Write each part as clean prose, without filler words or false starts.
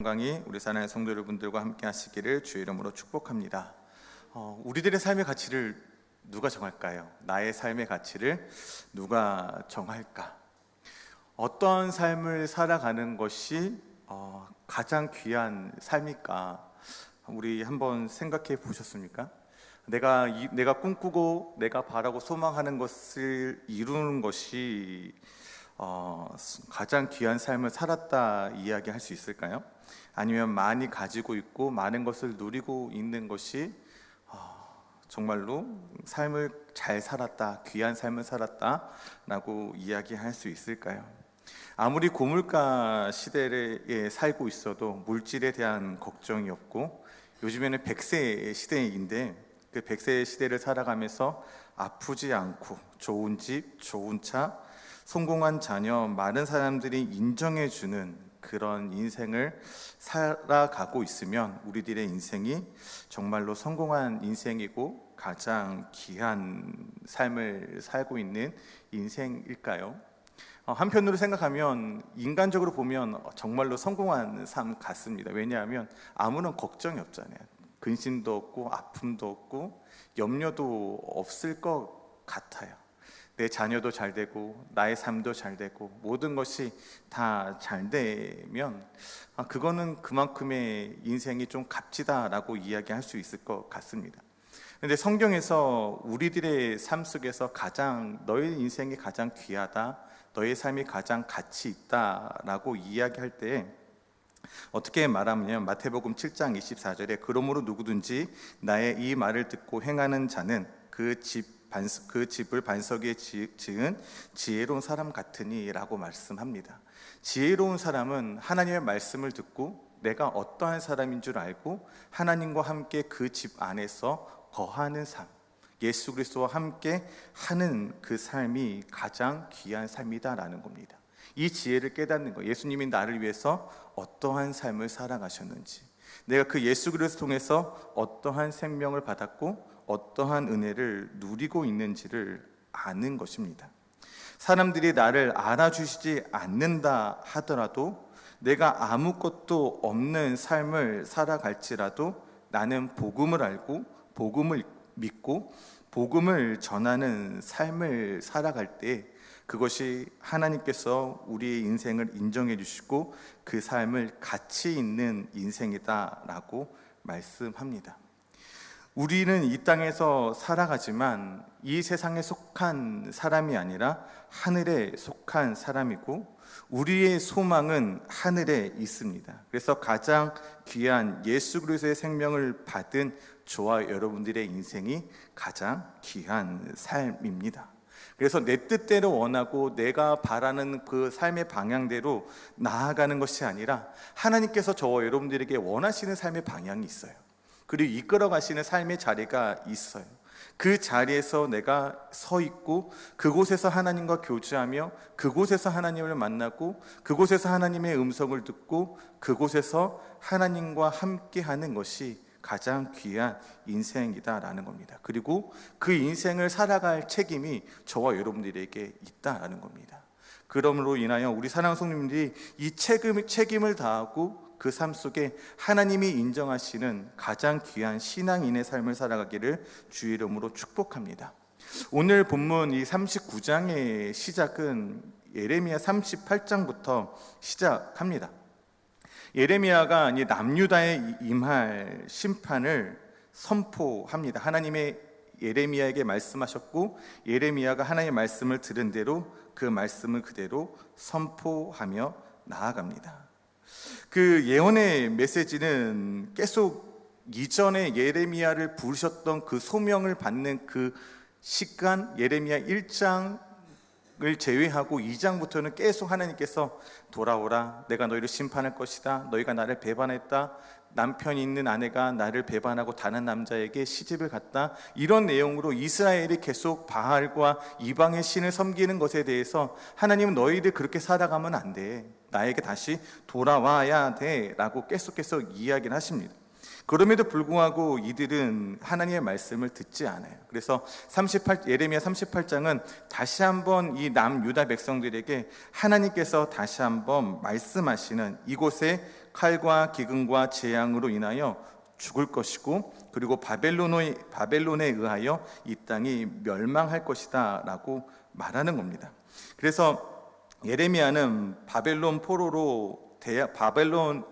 건강히 우리 사랑하는 성도 여러분들과 함께 하시기를 주의 이름으로 축복합니다. 우리들의 삶의 가치를 누가 정할까요? 나의 삶의 가치를 누가 정할까? 어떤 삶을 살아가는 것이 가장 귀한 삶일까? 우리 한번 생각해 보셨습니까? 내가 꿈꾸고 내가 바라고 소망하는 것을 이루는 것이 가장 귀한 삶을 살았다 이야기할 수 있을까요? 아니면 많이 가지고 있고 많은 것을 누리고 있는 것이 정말로 삶을 잘 살았다, 귀한 삶을 살았다 라고 이야기할 수 있을까요? 아무리 고물가 시대에 살고 있어도 물질에 대한 걱정이 없고, 요즘에는 100세 시대인데 그 100세 시대를 살아가면서 아프지 않고 좋은 집, 좋은 차, 성공한 자녀, 많은 사람들이 인정해주는 그런 인생을 살아가고 있으면 우리들의 인생이 정말로 성공한 인생이고 가장 귀한 삶을 살고 있는 인생일까요? 한편으로 생각하면 인간적으로 보면 정말로 성공한 삶 같습니다. 왜냐하면 아무런 걱정이 없잖아요. 근심도 없고 아픔도 없고 염려도 없을 것 같아요. 내 자녀도 잘 되고 나의 삶도 잘 되고 모든 것이 다 잘 되면 그거는 그만큼의 인생이 좀 값지다라고 이야기할 수 있을 것 같습니다. 그런데 성경에서 우리들의 삶 속에서 너의 인생이 가장 귀하다, 너의 삶이 가장 가치 있다라고 이야기할 때 어떻게 말하면 마태복음 7장 24절에 그러므로 누구든지 나의 이 말을 듣고 행하는 자는 그 집을 반석 위에 지은 지혜로운 사람 같으니 라고 말씀합니다. 지혜로운 사람은 하나님의 말씀을 듣고 내가 어떠한 사람인 줄 알고 하나님과 함께 그 집 안에서 거하는 삶, 예수 그리스도와 함께 하는 그 삶이 가장 귀한 삶이다라는 겁니다. 이 지혜를 깨닫는 거, 예수님이 나를 위해서 어떠한 삶을 살아가셨는지, 내가 그 예수 그리스도 통해서 어떠한 생명을 받았고 어떠한 은혜를 누리고 있는지를 아는 것입니다. 사람들이 나를 알아주시지 않는다 하더라도, 내가 아무것도 없는 삶을 살아갈지라도 나는 복음을 알고 복음을 믿고 복음을 전하는 삶을 살아갈 때 그것이 하나님께서 우리의 인생을 인정해 주시고 그 삶을 가치 있는 인생이다라고 말씀합니다. 우리는 이 땅에서 살아가지만 이 세상에 속한 사람이 아니라 하늘에 속한 사람이고, 우리의 소망은 하늘에 있습니다. 그래서 가장 귀한 예수 그리스도의 생명을 받은 저와 여러분들의 인생이 가장 귀한 삶입니다. 그래서 내 뜻대로 원하고 내가 바라는 그 삶의 방향대로 나아가는 것이 아니라 하나님께서 저와 여러분들에게 원하시는 삶의 방향이 있어요. 그리고 이끌어 가시는 삶의 자리가 있어요. 그 자리에서 내가 서 있고 그곳에서 하나님과 교제하며 그곳에서 하나님을 만나고 그곳에서 하나님의 음성을 듣고 그곳에서 하나님과 함께하는 것이 가장 귀한 인생이다라는 겁니다. 그리고 그 인생을 살아갈 책임이 저와 여러분들에게 있다라는 겁니다. 그러므로 인하여 우리 사랑하는 성도님들이 이 책임을 다하고 그 삶 속에 하나님이 인정하시는 가장 귀한 신앙인의 삶을 살아가기를 주의 이름으로 축복합니다. 오늘 본문 이 39장의 시작은 예레미야 38장부터 시작합니다. 예레미야가 남유다에 임할 심판을 선포합니다. 하나님의 예레미야에게 말씀하셨고 예레미야가 하나님의 말씀을 들은 대로 그 말씀을 그대로 선포하며 나아갑니다. 그 예언의 메시지는 계속 이전에 예레미야를 부르셨던 그 소명을 받는 그 시간, 예레미야 1장을 제외하고 2장부터는 계속 하나님께서 돌아오라, 내가 너희를 심판할 것이다, 너희가 나를 배반했다, 남편이 있는 아내가 나를 배반하고 다른 남자에게 시집을 갔다, 이런 내용으로 이스라엘이 계속 바알과 이방의 신을 섬기는 것에 대해서 하나님은 너희들 그렇게 살아가면 안 돼, 나에게 다시 돌아와야 돼 라고 계속 이야기를 하십니다. 그럼에도 불구하고 이들은 하나님의 말씀을 듣지 않아요. 그래서 예레미야 38장은 다시 한번 이 남유다 백성들에게 하나님께서 다시 한번 말씀하시는, 이곳에 칼과 기근과 재앙으로 인하여 죽을 것이고, 그리고 바벨론에 의하여 이 땅이 멸망할 것이다 라고 말하는 겁니다. 그래서 예레미야는 바벨론 포로로 바벨론에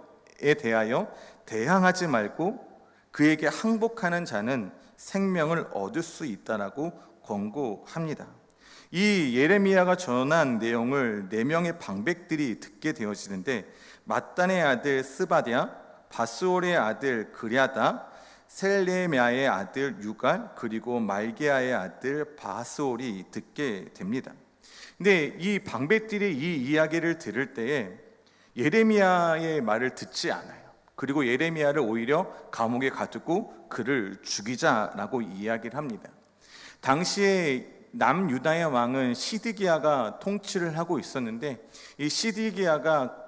대하여 대항하지 말고 그에게 항복하는 자는 생명을 얻을 수 있다라고 권고합니다. 이 예레미야가 전한 내용을 4명의 방백들이 듣게 되어지는데, mat단의 아들 스바랴, 바스올의 아들 그랴다, 셀레미야의 아들 유갈, 그리고 말게아의 아들 바스올이 듣게 됩니다. 근데 이 방백들이 이 이야기를 들을 때에 예레미야의 말을 듣지 않아요. 그리고 예레미야를 오히려 감옥에 가두고 그를 죽이자라고 이야기를 합니다. 당시에 남유다의 왕은 시드기야가 통치를 하고 있었는데, 이 시드기야가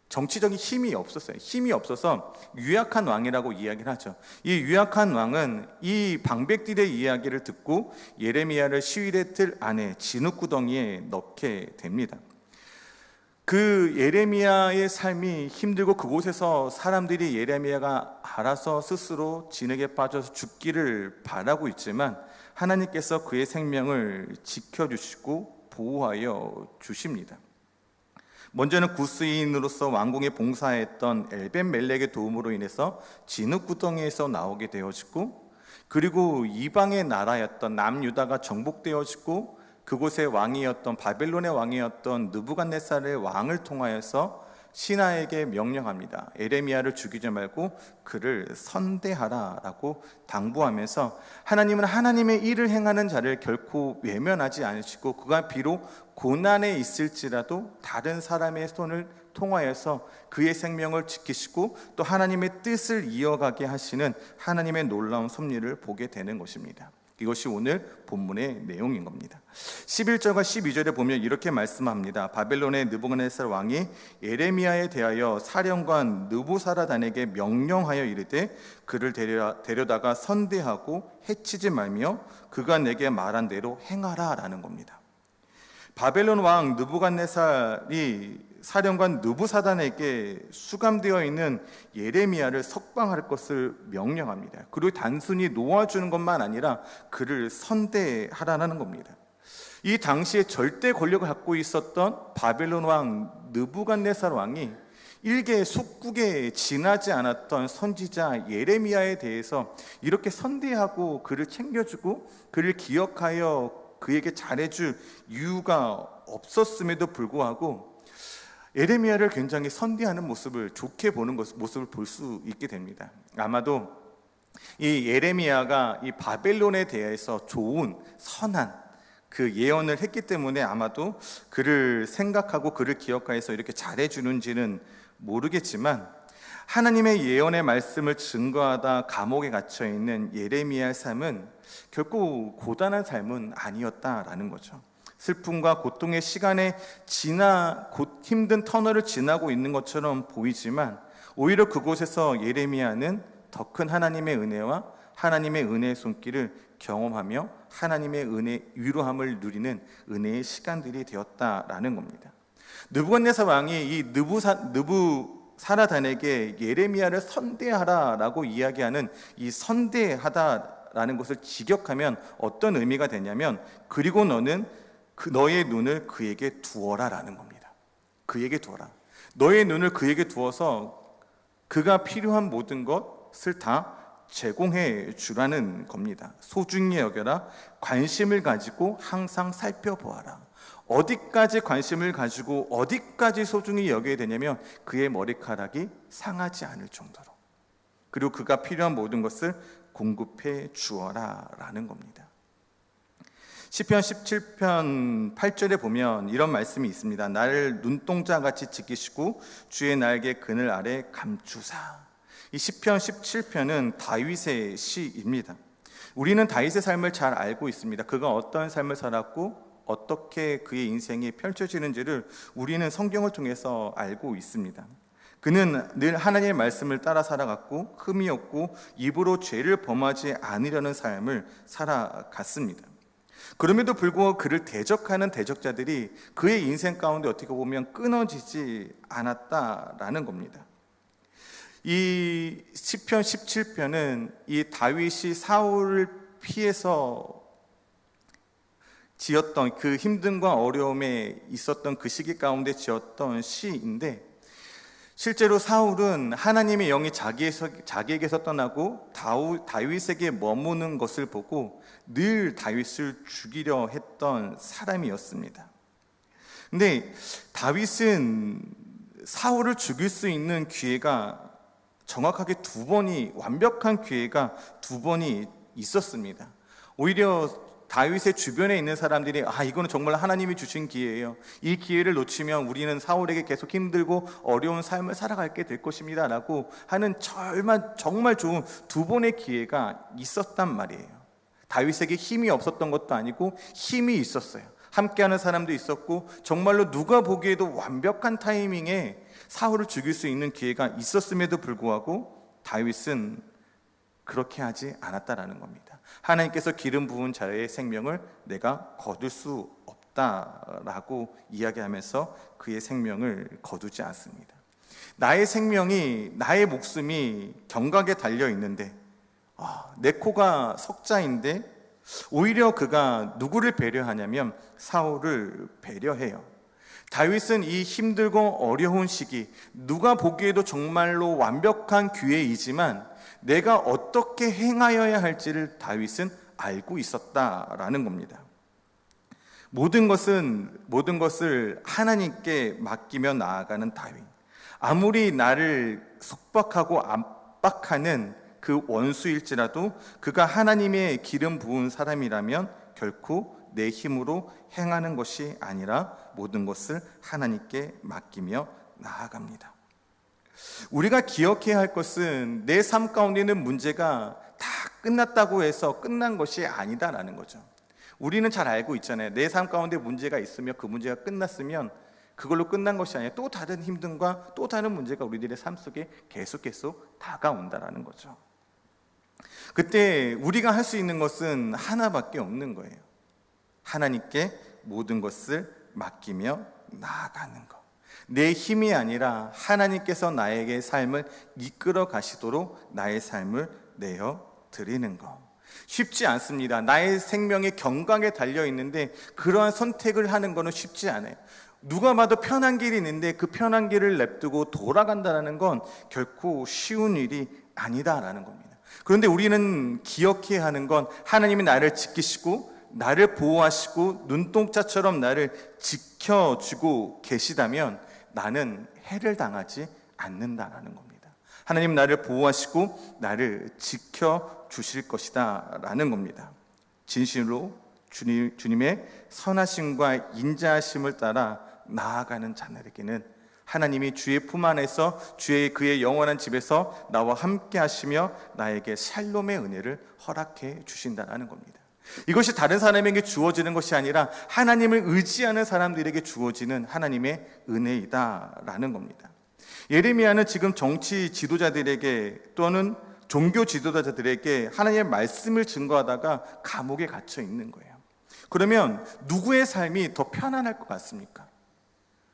정치적인 힘이 없었어요. 힘이 없어서 유약한 왕이라고 이야기를 하죠. 이 유약한 왕은 이 방백들의 이야기를 듣고 예레미야를 시위대 뜰 안에 진흙구덩이에 넣게 됩니다. 그 예레미야의 삶이 힘들고 그곳에서 사람들이 예레미야가 알아서 스스로 진흙에 빠져서 죽기를 바라고 있지만, 하나님께서 그의 생명을 지켜주시고 보호하여 주십니다. 먼저는 구스인으로서 왕궁에 봉사했던 엘벤멜렉의 도움으로 인해서 진흙구덩이에서 나오게 되어지고, 그리고 이방의 나라였던 남유다가 정복되어지고, 그곳의 왕이었던 바벨론의 왕이었던 느부갓네살의 왕을 통하여서 신하에게 명령합니다. 예레미야를 죽이지 말고 그를 선대하라라고 당부하면서, 하나님은 하나님의 일을 행하는 자를 결코 외면하지 않으시고, 그가 비록 고난에 있을지라도 다른 사람의 손을 통하여서 그의 생명을 지키시고 또 하나님의 뜻을 이어가게 하시는 하나님의 놀라운 섭리를 보게 되는 것입니다. 이것이 오늘 본문의 내용인 겁니다. 11절과 12절에 보면 이렇게 말씀합니다. 바벨론의 느부갓네살 왕이 예레미야에 대하여 사령관 느부사라단에게 명령하여 이르되, 그를 데려다가 선대하고 해치지 말며 그가 내게 말한 대로 행하라 라는 겁니다. 바벨론 왕 느부갓네살이 사령관 느부사단에게 수감되어 있는 예레미야를 석방할 것을 명령합니다. 그리고 단순히 놓아주는 것만 아니라 그를 선대하라는 겁니다. 이 당시에 절대 권력을 갖고 있었던 바벨론 왕 느부갓네살 왕이 일개 속국에 지나지 않았던 선지자 예레미야에 대해서 이렇게 선대하고 그를 챙겨주고 그를 기억하여 그에게 잘해줄 이유가 없었음에도 불구하고 예레미야를 굉장히 선대하는 모습을, 좋게 보는 모습을 볼 수 있게 됩니다. 아마도 이 예레미야가 이 바벨론에 대해서 좋은 선한 그 예언을 했기 때문에 아마도 그를 생각하고 그를 기억하여서 이렇게 잘해주는지는 모르겠지만, 하나님의 예언의 말씀을 증거하다 감옥에 갇혀 있는 예레미야의 삶은 결코 고단한 삶은 아니었다라는 거죠. 슬픔과 고통의 시간에 힘든 터널을 지나고 있는 것처럼 보이지만, 오히려 그곳에서 예레미야는 더 큰 하나님의 은혜와 하나님의 은혜의 손길을 경험하며 하나님의 은혜, 위로함을 누리는 은혜의 시간들이 되었다라는 겁니다. 느부갓네살 왕이 이 느부사라단에게 예레미야를 선대하라라고 이야기하는 이 선대하다라는 것을 직역하면 어떤 의미가 되냐면, 그리고 너는 너의 눈을 그에게 두어라라는 겁니다. 그에게 두어라. 너의 눈을 그에게 두어서 그가 필요한 모든 것을 다 제공해 주라는 겁니다. 소중히 여겨라. 관심을 가지고 항상 살펴보아라. 어디까지 관심을 가지고 어디까지 소중히 여겨야 되냐면 그의 머리카락이 상하지 않을 정도로, 그리고 그가 필요한 모든 것을 공급해 주어라 라는 겁니다. 시편 17편 8절에 보면 이런 말씀이 있습니다. 나를 눈동자같이 지키시고 주의 날개 그늘 아래 감추사. 이 시편 17편은 다윗의 시입니다. 우리는 다윗의 삶을 잘 알고 있습니다. 그가 어떤 삶을 살았고 어떻게 그의 인생이 펼쳐지는지를 우리는 성경을 통해서 알고 있습니다. 그는 늘 하나님의 말씀을 따라 살아갔고 흠이 없고 입으로 죄를 범하지 않으려는 삶을 살아갔습니다. 그럼에도 불구하고 그를 대적하는 대적자들이 그의 인생 가운데 어떻게 보면 끊어지지 않았다라는 겁니다. 이 시편 17편은 이 다윗이 사울을 피해서 지었던 그 힘듦과 어려움에 있었던 그 시기 가운데 지었던 시인데, 실제로 사울은 하나님의 영이 자기에게서 떠나고 다윗에게 머무는 것을 보고 늘 다윗을 죽이려 했던 사람이었습니다. 근데 다윗은 사울을 죽일 수 있는 기회가 정확하게 완벽한 기회가 두 번이 있었습니다. 오히려 다윗의 주변에 있는 사람들이 이거는 정말 하나님이 주신 기회예요. 이 기회를 놓치면 우리는 사울에게 계속 힘들고 어려운 삶을 살아가게 될 것입니다 라고 하는 정말 좋은 두 번의 기회가 있었단 말이에요. 다윗에게 힘이 없었던 것도 아니고 힘이 있었어요. 함께하는 사람도 있었고 정말로 누가 보기에도 완벽한 타이밍에 사울을 죽일 수 있는 기회가 있었음에도 불구하고 다윗은 그렇게 하지 않았다라는 겁니다. 하나님께서 기름 부은 자의 생명을 내가 거둘 수 없다라고 이야기하면서 그의 생명을 거두지 않습니다. 나의 목숨이 경각에 달려 있는데 내 코가 석자인데 오히려 그가 누구를 배려하냐면 사울을 배려해요. 다윗은 이 힘들고 어려운 시기, 누가 보기에도 정말로 완벽한 기회이지만 내가 어떻게 행하여야 할지를 다윗은 알고 있었다라는 겁니다. 모든 것을 하나님께 맡기며 나아가는 다윗. 아무리 나를 속박하고 압박하는 그 원수일지라도 그가 하나님의 기름 부은 사람이라면 결코 내 힘으로 행하는 것이 아니라 모든 것을 하나님께 맡기며 나아갑니다. 우리가 기억해야 할 것은 내 삶 가운데 있는 문제가 다 끝났다고 해서 끝난 것이 아니다라는 거죠. 우리는 잘 알고 있잖아요. 내 삶 가운데 문제가 있으며 그 문제가 끝났으면 그걸로 끝난 것이 아니라 또 다른 힘듦과 또 다른 문제가 우리들의 삶 속에 계속 다가온다라는 거죠. 그때 우리가 할 수 있는 것은 하나밖에 없는 거예요. 하나님께 모든 것을 맡기며 나아가는 것. 내 힘이 아니라 하나님께서 나에게 삶을 이끌어 가시도록 나의 삶을 내어 드리는 것. 쉽지 않습니다. 나의 생명이 경각에 달려 있는데 그러한 선택을 하는 것은 쉽지 않아요. 누가 봐도 편한 길이 있는데 그 편한 길을 냅두고 돌아간다는 건 결코 쉬운 일이 아니다라는 겁니다. 그런데 우리는 기억해야 하는 건 하나님이 나를 지키시고 나를 보호하시고 눈동자처럼 나를 지켜주고 계시다면 나는 해를 당하지 않는다라는 겁니다. 하나님 나를 보호하시고 나를 지켜주실 것이다 라는 겁니다. 진심으로 주님의 선하심과 인자하심을 따라 나아가는 자들에게는 하나님이 주의 품 안에서 그의 영원한 집에서 나와 함께 하시며 나에게 샬롬의 은혜를 허락해 주신다는 겁니다. 이것이 다른 사람에게 주어지는 것이 아니라 하나님을 의지하는 사람들에게 주어지는 하나님의 은혜이다라는 겁니다. 예레미야는 지금 정치 지도자들에게 또는 종교 지도자들에게 하나님의 말씀을 증거하다가 감옥에 갇혀 있는 거예요. 그러면 누구의 삶이 더 편안할 것 같습니까?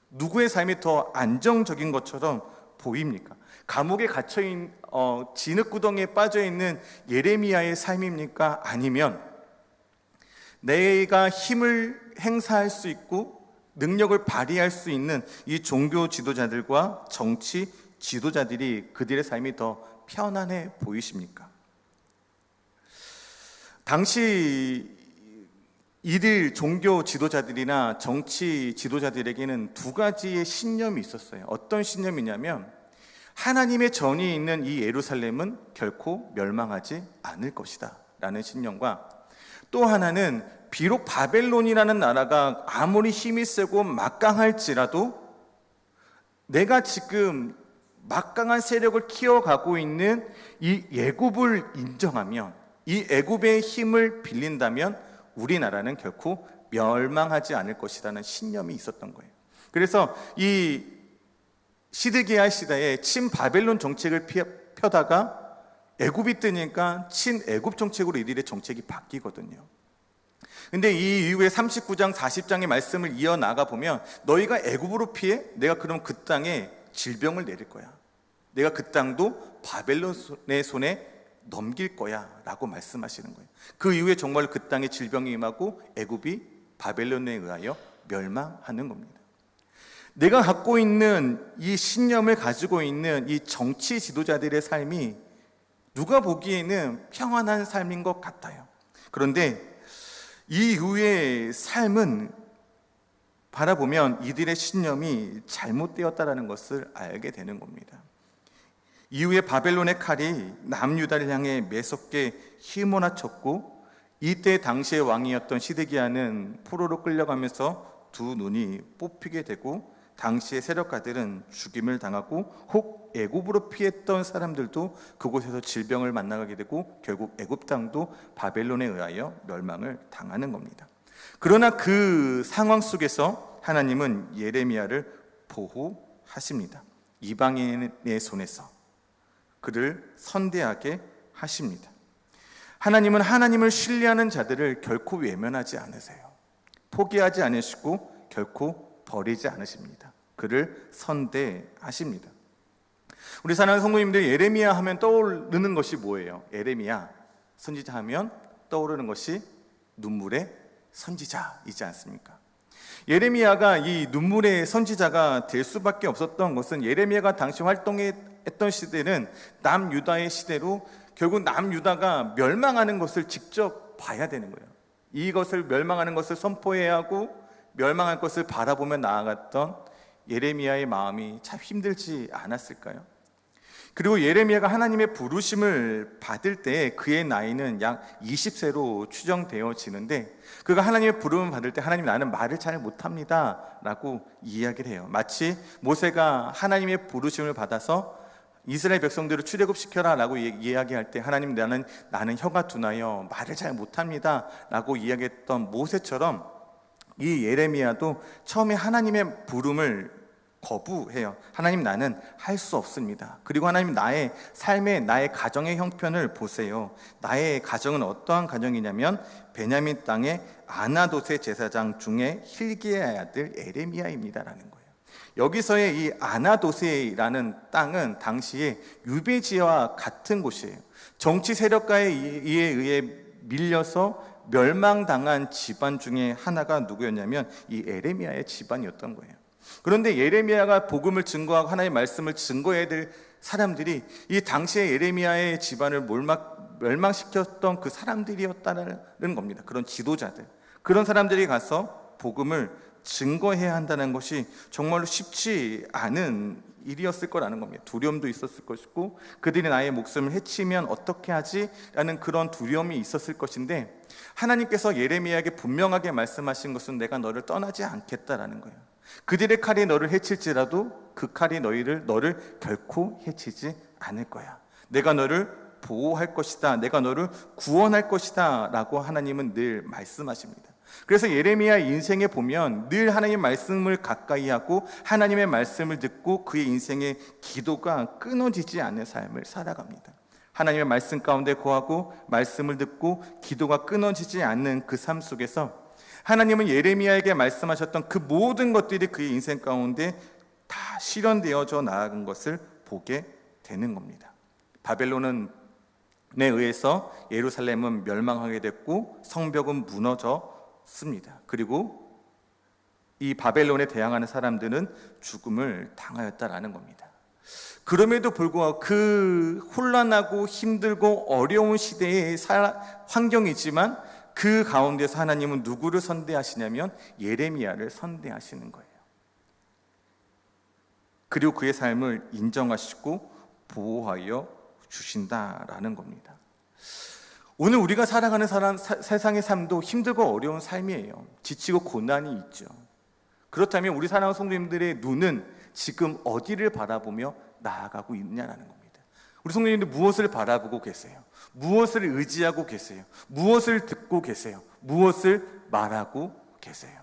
누구의 삶이 더 안정적인 것처럼 보입니까? 감옥에 갇혀있는 진흙구덩이에 빠져있는 예레미야의 삶입니까? 아니면 내가 힘을 행사할 수 있고 능력을 발휘할 수 있는 이 종교 지도자들과 정치 지도자들이 그들의 삶이 더 편안해 보이십니까? 당시 이들 종교 지도자들이나 정치 지도자들에게는 두 가지의 신념이 있었어요. 어떤 신념이냐면 하나님의 전이 있는 이 예루살렘은 결코 멸망하지 않을 것이다 라는 신념과, 또 하나는 비록 바벨론이라는 나라가 아무리 힘이 세고 막강할지라도 내가 지금 막강한 세력을 키워가고 있는 이 애굽을 인정하면, 이 애굽의 힘을 빌린다면 우리나라는 결코 멸망하지 않을 것이라는 신념이 있었던 거예요. 그래서 이 시드기야 시대에 친바벨론 정책을 펴다가 애굽이 뜨니까 친애굽 정책으로 이들의 정책이 바뀌거든요. 근데 이 이후에 39장 40장의 말씀을 이어나가 보면 너희가 애굽으로 피해 내가 그럼 그 땅에 질병을 내릴 거야. 내가 그 땅도 바벨론의 손에 넘길 거야 라고 말씀하시는 거예요. 그 이후에 정말 그 땅에 질병이 임하고 애굽이 바벨론에 의하여 멸망하는 겁니다. 내가 갖고 있는 이 신념을 가지고 있는 이 정치 지도자들의 삶이 누가 보기에는 평안한 삶인 것 같아요. 그런데 이 이후의 삶은 바라보면 이들의 신념이 잘못되었다는 것을 알게 되는 겁니다. 이후에 바벨론의 칼이 남유다를 향해 매섭게 휘몰아쳤고, 이때 당시의 왕이었던 시드기야는 포로로 끌려가면서 두 눈이 뽑히게 되고, 당시의 세력가들은 죽임을 당하고, 혹 애굽으로 피했던 사람들도 그곳에서 질병을 만나게 되고, 결국 애굽 땅도 바벨론에 의하여 멸망을 당하는 겁니다. 그러나 그 상황 속에서 하나님은 예레미야를 보호하십니다. 이방인의 손에서 그를 선대하게 하십니다. 하나님은 하나님을 신뢰하는 자들을 결코 외면하지 않으세요. 포기하지 않으시고 결코 버리지 않으십니다. 그를 선대하십니다. 우리 사랑하는 성도님들, 예레미야 하면 떠오르는 것이 뭐예요? 예레미야 선지자 하면 떠오르는 것이 눈물의 선지자이지 않습니까? 예레미야가 이 눈물의 선지자가 될 수밖에 없었던 것은, 예레미야가 당시 활동했던 시대는 남유다의 시대로 결국 남유다가 멸망하는 것을 직접 봐야 되는 거예요. 이것을 멸망하는 것을 선포해야 하고 멸망할 것을 바라보며 나아갔던 예레미야의 마음이 참 힘들지 않았을까요? 그리고 예레미야가 하나님의 부르심을 받을 때 그의 나이는 약 20세로 추정되어지는데, 그가 하나님의 부름을 받을 때 하나님, 나는 말을 잘 못합니다 라고 이야기를 해요. 마치 모세가 하나님의 부르심을 받아서 이스라엘 백성들을 출애굽시켜라 라고 이야기할 때, 하나님, 나는 혀가 둔하여 말을 잘 못합니다 라고 이야기했던 모세처럼 이 예레미야도 처음에 하나님의 부름을 거부해요. 하나님, 나는 할 수 없습니다. 그리고 하나님, 나의 삶의, 나의 가정의 형편을 보세요. 나의 가정은 어떠한 가정이냐면 베냐민 땅의 아나돗의 제사장 중에 힐기야의 아들 에레미야입니다라는 거예요. 여기서의 이 아나돗이라는 땅은 당시에 유배지와 같은 곳이에요. 정치 세력가에 의해 밀려서 멸망당한 집안 중에 하나가 누구였냐면 이 에레미야의 집안이었던 거예요. 그런데 예레미야가 복음을 증거하고 하나님의 말씀을 증거해야 될 사람들이 이 당시에 예레미야의 집안을 멸망시켰던 그 사람들이었다는 겁니다. 그런 지도자들, 그런 사람들이 가서 복음을 증거해야 한다는 것이 정말로 쉽지 않은 일이었을 거라는 겁니다. 두려움도 있었을 것이고, 그들이 나의 목숨을 해치면 어떻게 하지? 라는 그런 두려움이 있었을 것인데, 하나님께서 예레미야에게 분명하게 말씀하신 것은 내가 너를 떠나지 않겠다라는 거예요. 그들의 칼이 너를 해칠지라도 그 칼이 너를 결코 해치지 않을 거야. 내가 너를 보호할 것이다. 내가 너를 구원할 것이다 라고 하나님은 늘 말씀하십니다. 그래서 예레미야의 인생에 보면 늘 하나님의 말씀을 가까이 하고 하나님의 말씀을 듣고 그의 인생의 기도가 끊어지지 않는 삶을 살아갑니다. 하나님의 말씀 가운데 거하고 말씀을 듣고 기도가 끊어지지 않는 그 삶 속에서 하나님은 예레미야에게 말씀하셨던 그 모든 것들이 그의 인생 가운데 다 실현되어져 나아간 것을 보게 되는 겁니다. 바벨론에 의해서 예루살렘은 멸망하게 됐고 성벽은 무너졌습니다. 그리고 이 바벨론에 대항하는 사람들은 죽음을 당하였다라는 겁니다. 그럼에도 불구하고 그 혼란하고 힘들고 어려운 시대의 환경이지만 그 가운데서 하나님은 누구를 선대하시냐면 예레미야를 선대하시는 거예요. 그리고 그의 삶을 인정하시고 보호하여 주신다라는 겁니다. 오늘 우리가 살아가는 세상의 삶도 힘들고 어려운 삶이에요. 지치고 고난이 있죠. 그렇다면 우리 사랑하는 성도님들의 눈은 지금 어디를 바라보며 나아가고 있냐라는 겁니다. 우리 성도님들 무엇을 바라보고 계세요? 무엇을 의지하고 계세요? 무엇을 듣고 계세요? 무엇을 말하고 계세요?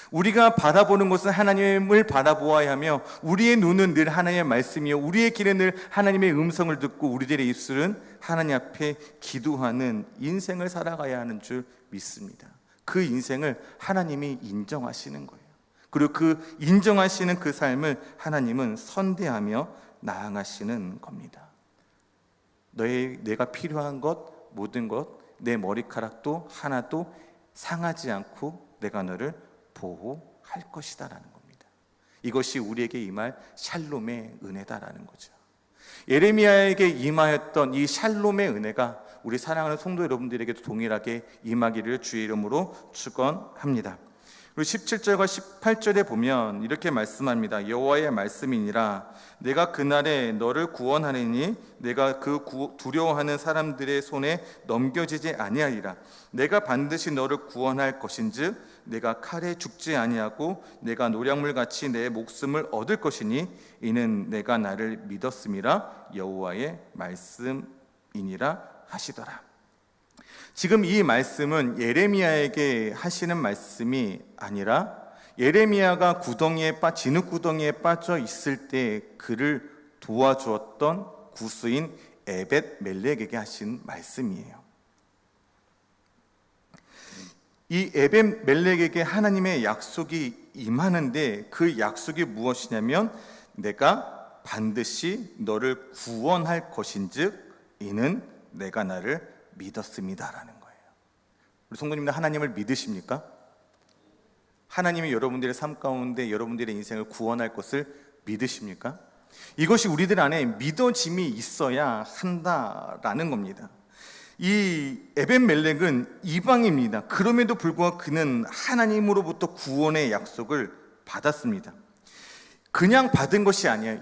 우리가 바라보는 것은 하나님을 바라보아야 하며, 우리의 눈은 늘 하나님의 말씀이요 우리의 길은 늘 하나님의 음성을 듣고 우리들의 입술은 하나님 앞에 기도하는 인생을 살아가야 하는 줄 믿습니다. 그 인생을 하나님이 인정하시는 거예요. 그리고 그 인정하시는 그 삶을 하나님은 선대하며 나아가시는 겁니다. 내가 필요한 것, 모든 것, 내 머리카락도 하나도 상하지 않고 내가 너를 보호할 것이다라는 겁니다. 이것이 우리에게 임할 샬롬의 은혜다라는 거죠. 예레미야에게 임하였던 이 샬롬의 은혜가 우리 사랑하는 성도 여러분들에게도 동일하게 임하기를 주의 이름으로 축원합니다. 그리고 17절과 18절에 보면 이렇게 말씀합니다. 여호와의 말씀이니라. 내가 그날에 너를 구원하리니 내가 그 두려워하는 사람들의 손에 넘겨지지 아니하리라. 내가 반드시 너를 구원할 것인즉 내가 칼에 죽지 아니하고 내가 노략물같이 내 목숨을 얻을 것이니 이는 내가 나를 믿었음이라. 여호와의 말씀이니라 하시더라. 지금 이 말씀은 예레미야에게 하시는 말씀이 아니라 예레미야가 진흙구덩이에 빠져 있을 때 그를 도와주었던 구스인 에벳멜렉에게 하신 말씀이에요. 이 에벳멜렉에게 하나님의 약속이 임하는데 그 약속이 무엇이냐면 내가 반드시 너를 구원할 것인즉 이는 내가 나를 믿었습니다라는 거예요. 우리 성도님들 하나님을 믿으십니까? 하나님이 여러분들의 삶 가운데 여러분들의 인생을 구원할 것을 믿으십니까? 이것이 우리들 안에 믿어짐이 있어야 한다라는 겁니다. 이 에벳멜렉은 이방입니다. 그럼에도 불구하고 그는 하나님으로부터 구원의 약속을 받았습니다. 그냥 받은 것이 아니에요.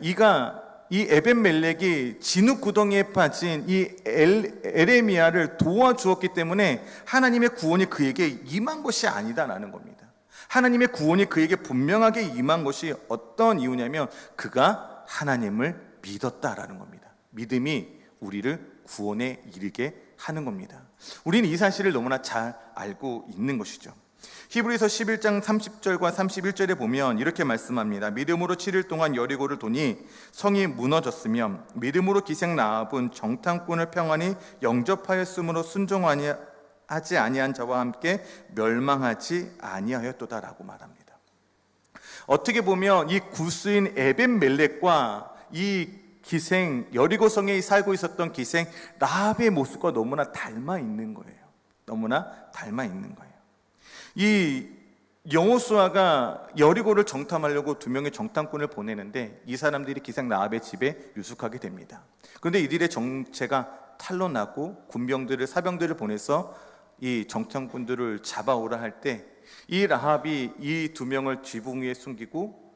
이 에벳멜렉이 진흙구덩이에 빠진 이 에레미야를 도와주었기 때문에 하나님의 구원이 그에게 임한 것이 아니다라는 겁니다. 하나님의 구원이 그에게 분명하게 임한 것이 어떤 이유냐면 그가 하나님을 믿었다라는 겁니다. 믿음이 우리를 구원에 이르게 하는 겁니다. 우리는 이 사실을 너무나 잘 알고 있는 것이죠. 히브리서 11장 30절과 31절에 보면 이렇게 말씀합니다. 믿음으로 7일 동안 여리고를 도니 성이 무너졌으며 믿음으로 기생 라합은 정탐꾼을 평안히 영접하였으므로 순종하지 아니한 자와 함께 멸망하지 아니하였도다라고 말합니다. 어떻게 보면 이 구스인 에벳멜렉과 이 기생 여리고성에 살고 있었던 기생 라합의 모습과 너무나 닮아 있는 거예요. 너무나 닮아 있는 거예요. 이 여호수아가 여리고를 정탐하려고 2명의 정탐꾼을 보내는데 이 사람들이 기생 라합의 집에 유숙하게 됩니다. 그런데 이들의 정체가 탄로나고 사병들을 보내서 이 정탐꾼들을 잡아오라 할 때 이 라합이 이 2명을 지붕 위에 숨기고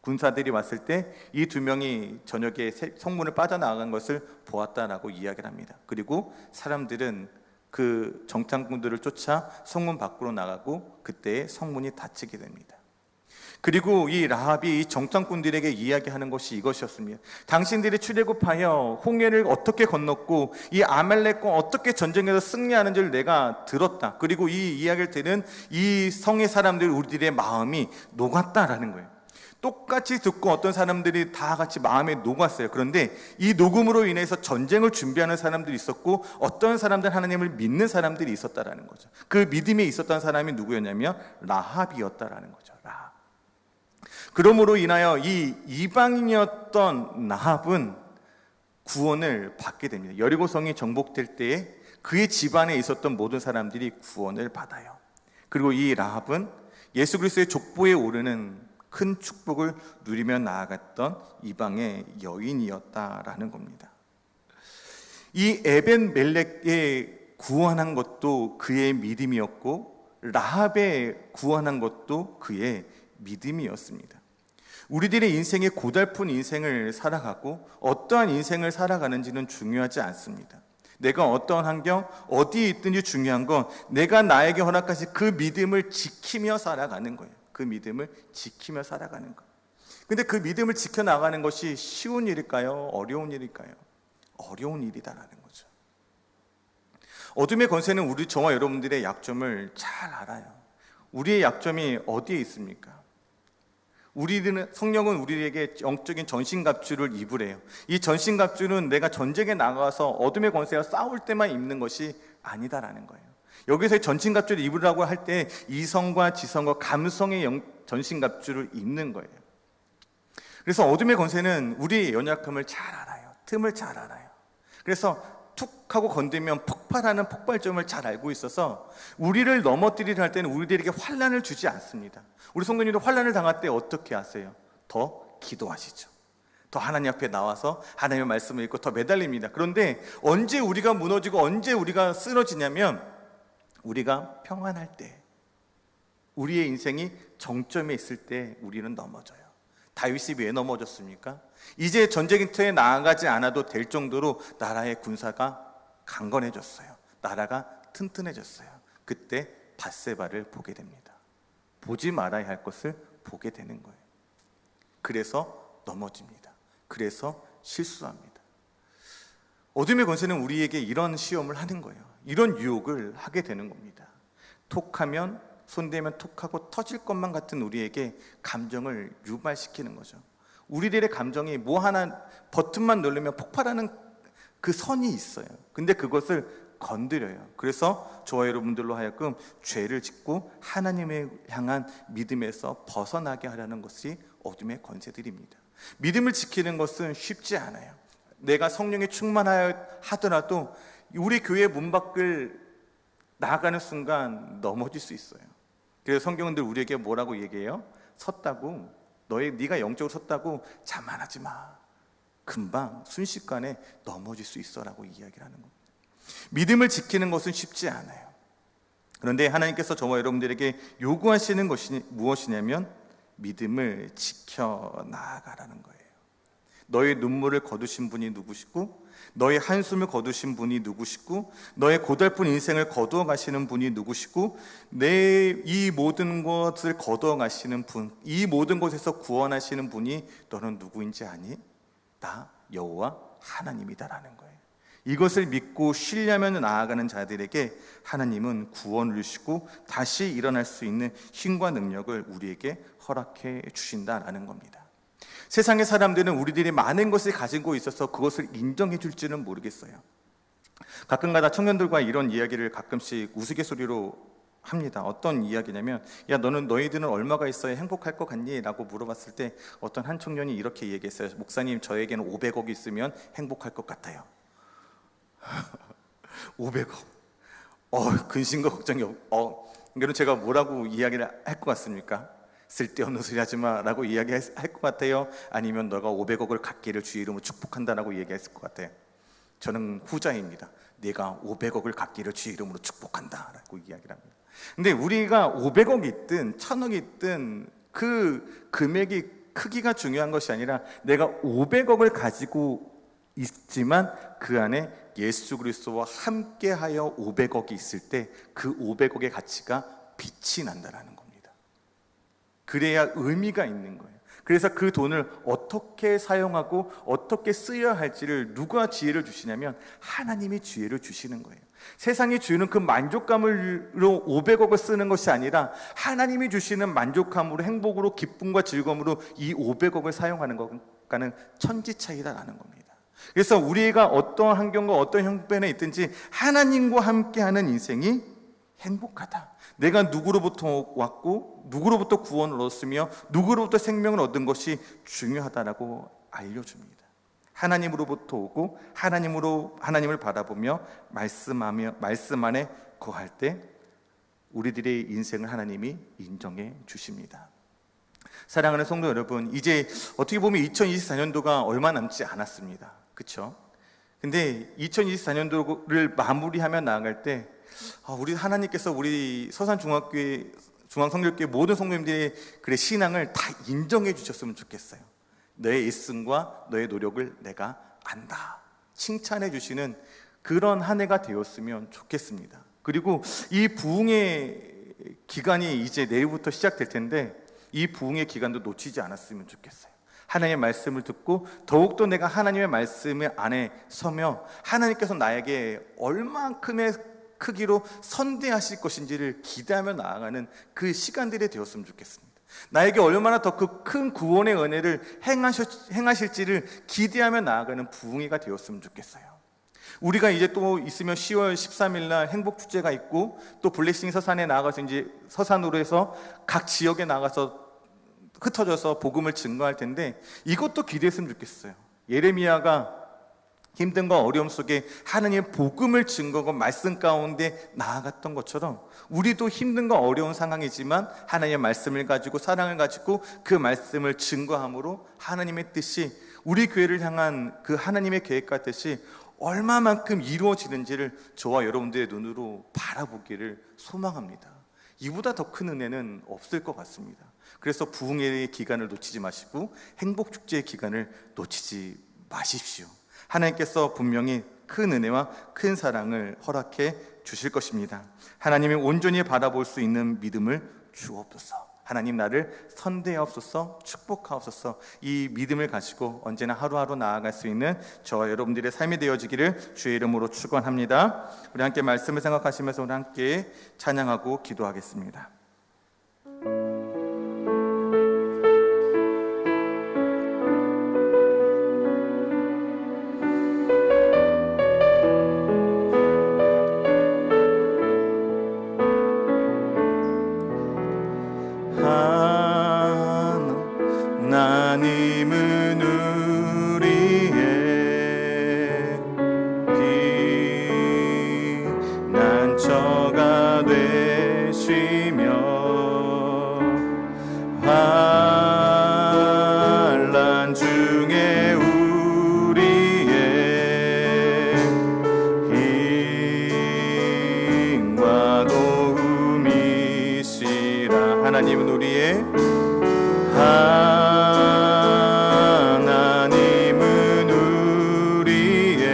군사들이 왔을 때 이 2명이 저녁에 성문을 빠져나간 것을 보았다라고 이야기를 합니다. 그리고 사람들은 그 정탐꾼들을 쫓아 성문 밖으로 나가고 그때 성문이 닫히게 됩니다. 그리고 이 라합이 이 정탐꾼들에게 이야기하는 것이 이것이었습니다. 당신들이 출애굽하여 홍해를 어떻게 건넜고 이 아말렉과 어떻게 전쟁에서 승리하는 줄 내가 들었다. 그리고 이 이야기를 들은 이 성의 사람들 우리들의 마음이 녹았다라는 거예요. 똑같이 듣고 어떤 사람들이 다 같이 마음에 녹았어요. 그런데 이 녹음으로 인해서 전쟁을 준비하는 사람들이 있었고 어떤 사람들은 하나님을 믿는 사람들이 있었다라는 거죠. 그 믿음에 있었던 사람이 누구였냐면 라합이었다라는 거죠. 라합. 그러므로 인하여 이 이방인이었던 라합은 구원을 받게 됩니다. 여리고성이 정복될 때에 그의 집안에 있었던 모든 사람들이 구원을 받아요. 그리고 이 라합은 예수 그리스도의 족보에 오르는 큰 축복을 누리며 나아갔던 이방의 여인이었다라는 겁니다. 이 에벳멜렉에 구원한 것도 그의 믿음이었고 라합에 구원한 것도 그의 믿음이었습니다. 우리들의 인생에 고달픈 인생을 살아가고 어떠한 인생을 살아가는지는 중요하지 않습니다. 내가 어떠한 환경, 어디에 있든지 중요한 건 내가 나에게 허락하신 그 믿음을 지키며 살아가는 거예요. 그 믿음을 지키며 살아가는 것. 근데 그 믿음을 지켜나가는 것이 쉬운 일일까요? 어려운 일일까요? 어려운 일이다라는 거죠. 어둠의 권세는 저와 여러분들의 약점을 잘 알아요. 우리의 약점이 어디에 있습니까? 성령은 우리에게 영적인 전신갑주를 입으래요. 이 전신갑주는 내가 전쟁에 나가서 어둠의 권세와 싸울 때만 입는 것이 아니다라는 거예요. 여기서 전신갑주를 입으라고 할 때 이성과 지성과 감성의 전신갑주를 입는 거예요. 그래서 어둠의 권세는 우리의 연약함을 잘 알아요. 틈을 잘 알아요. 그래서 툭 하고 건들면 폭발하는 폭발점을 잘 알고 있어서 우리를 넘어뜨리려 할 때는 우리들에게 환난을 주지 않습니다. 우리 성도님도 환난을 당할 때 어떻게 하세요? 더 기도하시죠. 더 하나님 앞에 나와서 하나님의 말씀을 읽고 더 매달립니다. 그런데 언제 우리가 무너지고 언제 우리가 쓰러지냐면 우리가 평안할 때, 우리의 인생이 정점에 있을 때 우리는 넘어져요. 다윗이 왜 넘어졌습니까? 이제 전쟁터에 나아가지 않아도 될 정도로 나라의 군사가 강건해졌어요. 나라가 튼튼해졌어요. 그때 밧세바를 보게 됩니다. 보지 말아야 할 것을 보게 되는 거예요. 그래서 넘어집니다. 그래서 실수합니다. 어둠의 권세는 우리에게 이런 시험을 하는 거예요. 이런 유혹을 하게 되는 겁니다. 톡하면, 손대면 톡하고 터질 것만 같은 우리에게 감정을 유발시키는 거죠. 우리들의 감정이 뭐 하나 버튼만 누르면 폭발하는 그 선이 있어요. 근데 그것을 건드려요. 그래서 저와 여러분들로 하여금 죄를 짓고 하나님을 향한 믿음에서 벗어나게 하려는 것이 어둠의 권세들입니다. 믿음을 지키는 것은 쉽지 않아요. 내가 성령에 충만하더라도 우리 교회 문 밖을 나아가는 순간 넘어질 수 있어요. 그래서 성경은 늘 우리에게 뭐라고 얘기해요? 섰다고, 네가 영적으로 섰다고 자만하지 마. 금방 순식간에 넘어질 수 있어라고 이야기를 하는 겁니다. 믿음을 지키는 것은 쉽지 않아요. 그런데 하나님께서 저와 여러분들에게 요구하시는 것이 무엇이냐면 믿음을 지켜 나아가라는 거예요. 너의 눈물을 거두신 분이 누구시고, 너의 한숨을 거두신 분이 누구시고, 너의 고달픈 인생을 거두어 가시는 분이 누구시고, 내 이 모든 것을 거두어 가시는 분, 이 모든 곳에서 구원하시는 분이 너는 누구인지 아니? 나 여호와 하나님이다라는 거예요. 이것을 믿고 신뢰하며 나아가는 자들에게 하나님은 구원을 주시고 다시 일어날 수 있는 힘과 능력을 우리에게 허락해 주신다라는 겁니다. 세상의 사람들은 우리들이 많은 것을 가지고 있어서 그것을 인정해 줄지는 모르겠어요. 가끔가다 청년들과 이런 이야기를 가끔씩 우스갯소리로 합니다. 어떤 이야기냐면, 야, 너희들은 얼마가 있어야 행복할 것 같니? 라고 물어봤을 때 어떤 한 청년이 이렇게 얘기했어요. 목사님, 저에게는 500억이 있으면 행복할 것 같아요. 500억. 근심과 걱정이 그럼 제가 뭐라고 이야기를 할 것 같습니까? 쓸데없는 소리 하지 마라고 이야기할 것 같아요? 아니면 너가 500억을 갖기를 주의 이름으로 축복한다라고 얘기했을 것 같아요? 저는 후자입니다. 내가 500억을 갖기를 주의 이름으로 축복한다라고 이야기를 합니다. 근데 우리가 500억이 있든 1000억이 있든 그 금액이 크기가 중요한 것이 아니라 내가 500억을 가지고 있지만 그 안에 예수 그리스도와 함께하여 500억이 있을 때 그 500억의 가치가 빛이 난다라는 겁니다. 그래야 의미가 있는 거예요. 그래서 그 돈을 어떻게 사용하고 어떻게 쓰여야 할지를 누가 지혜를 주시냐면 하나님이 지혜를 주시는 거예요. 세상이 주는 그 만족감으로 500억을 쓰는 것이 아니라 하나님이 주시는 만족감으로, 행복으로, 기쁨과 즐거움으로 이 500억을 사용하는 것과는 천지 차이다라는 겁니다. 그래서 우리가 어떤 환경과 어떤 형편에 있든지 하나님과 함께하는 인생이 행복하다. 내가 누구로부터 왔고 누구로부터 구원을 얻었으며 누구로부터 생명을 얻은 것이 중요하다라고 알려줍니다. 하나님으로부터 오고 하나님을 바라보며 말씀 안에 거할 때 우리들의 인생을 하나님이 인정해 주십니다. 사랑하는 성도 여러분, 이제 어떻게 보면 2024년도가 얼마 남지 않았습니다. 그렇죠? 근데 2024년도를 마무리하며 나아갈 때 우리 하나님께서 우리 서산중앙교회 중앙성결교회 모든 성도님들의 신앙을 다 인정해 주셨으면 좋겠어요. 너의 애씀과 너의 노력을 내가 안다, 칭찬해 주시는 그런 한 해가 되었으면 좋겠습니다. 그리고 이 부흥의 기간이 이제 내일부터 시작될 텐데 이 부흥의 기간도 놓치지 않았으면 좋겠어요. 하나님의 말씀을 듣고 더욱더 내가 하나님의 말씀 안에 서며 하나님께서 나에게 얼만큼의 크기로 선대하실 것인지를 기대하며 나아가는 그 시간들이 되었으면 좋겠습니다. 나에게 얼마나 더 그 큰 구원의 은혜를 행하실지를 기대하며 나아가는 부흥회가 되었으면 좋겠어요. 우리가 이제 또 있으면 10월 13일 날 행복 축제가 있고, 또 블레싱 서산에 나가서 이제 서산으로 해서 각 지역에 나가서 흩어져서 복음을 증거할 텐데, 이것도 기대했으면 좋겠어요. 예레미야가 힘든 거 어려움 속에 하나님의 복음을 증거하고 말씀 가운데 나아갔던 것처럼, 우리도 힘든 거 어려운 상황이지만 하나님의 말씀을 가지고 사랑을 가지고 그 말씀을 증거함으로 하나님의 뜻이 우리 교회를 향한 그 하나님의 계획과 뜻이 얼마만큼 이루어지는지를 저와 여러분들의 눈으로 바라보기를 소망합니다. 이보다 더 큰 은혜는 없을 것 같습니다. 그래서 부흥의 기간을 놓치지 마시고 행복축제의 기간을 놓치지 마십시오. 하나님께서 분명히 큰 은혜와 큰 사랑을 허락해 주실 것입니다. 하나님이 온전히 바라볼 수 있는 믿음을 주옵소서. 하나님 나를 선대하옵소서, 축복하옵소서. 이 믿음을 가지고 언제나 하루하루 나아갈 수 있는 저와 여러분들의 삶이 되어지기를 주의 이름으로 축원합니다. 우리 함께 말씀을 생각하시면서 우리 함께 찬양하고 기도하겠습니다. 하나님은 우리의 피난처가 되시며 환난 중에 우리의 힘과 도움이시라. 하나님은 우리의 하나님은 우리의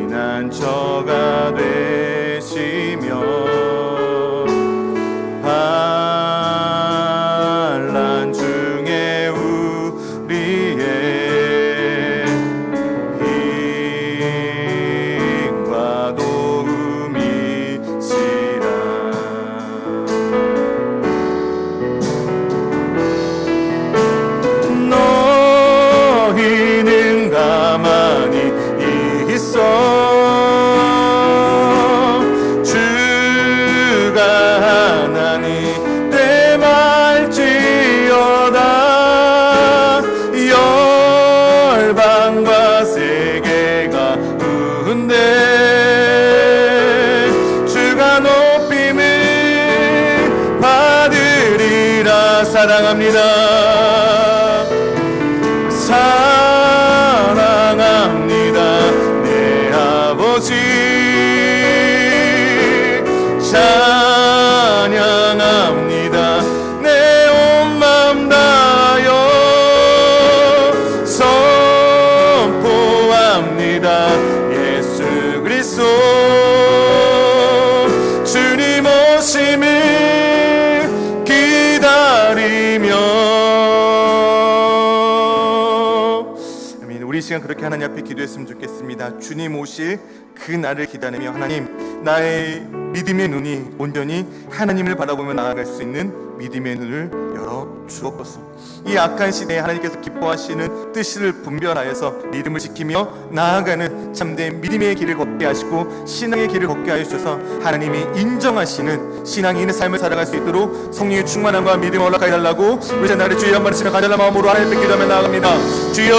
피난처가 되시며 환난 중에 우리의 힘과 도움이시라. 너희는 가만히 있어 주가 하나니 때말지어다. 열방과 세계가 운대 주가 높임을 받으리라. 사랑합니다. 사랑합니다. 내 아버지 찬양합니다. 내 온 마음 다하여 선포합니다. 예수 그리스도 주님 오심을 기다리며. 우리 시간 그렇게 하나님 앞에 기도했으면 좋겠습니다. 주님 오실 그 날을 기다리며 하나님, 나의 믿음의 눈이 온전히 하나님을 바라보며 나아갈 수 있는 믿음의 눈을 열어 주옵소서. 이 악한 시대에 하나님께서 기뻐하시는 뜻을 분별하여서 믿음을 지키며 나아가는 참된 믿음의 길을 걷게 하시고 신앙의 길을 걷게 하여 주셔서 하나님이 인정하시는 신앙이 있는 삶을 살아갈 수 있도록 성령의 충만함과 믿음을 허락하여 달라고 우리 나를 주여 한번 치며 가달라 마음으로 하나님께 기도하며 나아갑니다. 주여.